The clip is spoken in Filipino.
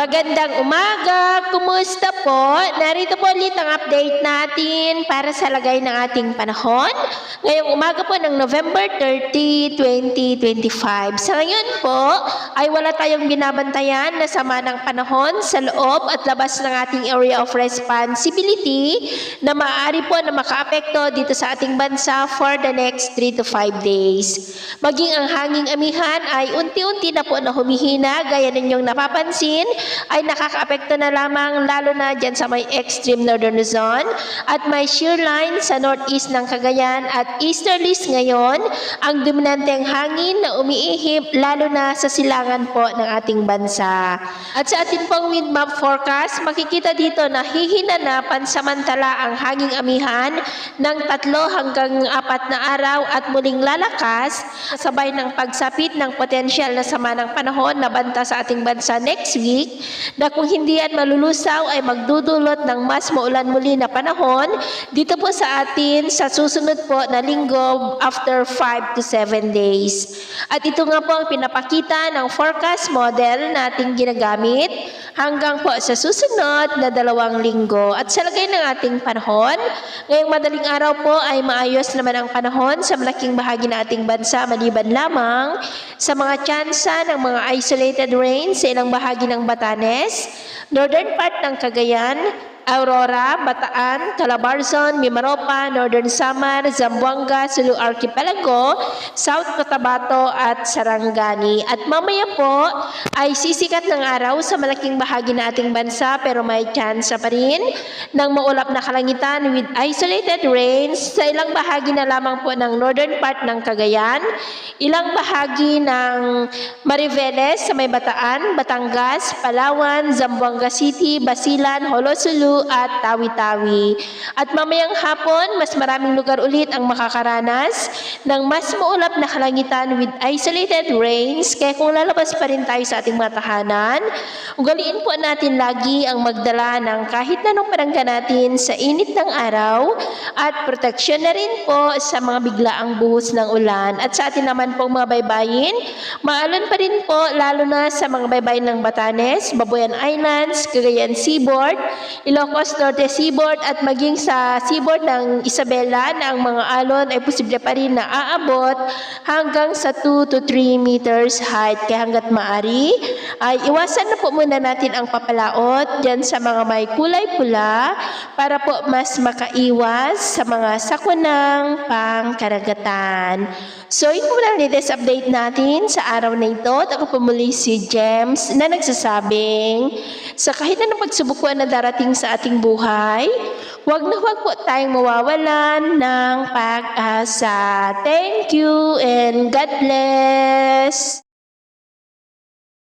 Magandang umaga! Kumusta po? Narito po ulit ang update natin para sa lagay ng ating panahon. Ngayong umaga po ng November 30, 2025. Sa ngayon po ay wala tayong binabantayan na sama ng panahon sa loob at labas ng ating area of responsibility na maaari po na makaapekto dito sa ating bansa for the next 3 to 5 days. Maging ang hanging amihan ay unti-unti na po na humihina gaya ninyong napapansin ay nakakaapekto na lamang lalo na dyan sa may extreme northern Luzon at may shear line sa northeast ng Cagayan at easterlies ngayon ang dominanteng hangin na umiihip lalo na sa silangan po ng ating bansa. At sa ating pong wind map forecast, makikita dito na hihina na pansamantala ang hanging amihan ng 3 hanggang 4 na araw at muling lalakas kasabay ng pagsapit ng potensyal na sama ng panahon na banta sa ating bansa next week na kung hindi yan malulusaw ay magdudulot ng mas maulan muli na panahon dito po sa atin sa susunod po na linggo after 5 to 7 days. At ito nga po ang pinapakita ng forecast model nating ginagamit hanggang po sa susunod na 2 linggo. At sa lagay ng ating panahon, ngayong madaling araw po ay maayos naman ang panahon sa malaking bahagi ng ating bansa maliban lamang sa mga tsansa ng mga isolated rain sa ilang bahagi ng Batanes, northern part ng Cagayan, Aurora, Bataan, Calabarzon, Mimaropa, Northern Samar, Zamboanga, Sulu Archipelago, South Cotabato at Sarangani. At mamaya po ay sisikat ng araw sa malaking bahagi ng ating bansa pero may chance pa rin ng maulap na kalangitan with isolated rains sa ilang bahagi na lamang po ng northern part ng Cagayan, ilang bahagi ng Mariveles sa may Bataan, Batangas, Palawan, Zamboanga City, Basilan, Holosulu, at Tawi-Tawi. At mamayang hapon, mas maraming lugar ulit ang makakaranas ng mas maulap na kalangitan with isolated rains. Kaya kung lalabas pa rin tayo sa ating mga tahanan, ugaliin po natin lagi ang magdala ng kahit anong panangga natin sa init ng araw at proteksyon na rin po sa mga biglaang buhos ng ulan. At sa atin naman pong mga baybayin, maalon pa rin po lalo na sa mga baybayin ng Batanes, Babuyan Islands, Cagayan Seaboard, Ilocos Norte Seaboard at maging sa seaboard ng Isabela na ang mga alon ay posible pa rin na aabot hanggang sa 2 to 3 meters height. Kaya hanggat maari ay iwasan na po muna natin ang papalaot dyan sa mga may kulay pula para po mas makaiwas sa mga sakunang pangkaragatan. So yun po lang latest update natin sa araw na ito. At ako po muli si James na nagsasabing sa kahit anong pagsubok na darating sa ating buhay, huwag na huwag po tayong mawawalan ng pag-asa. Thank you and God bless!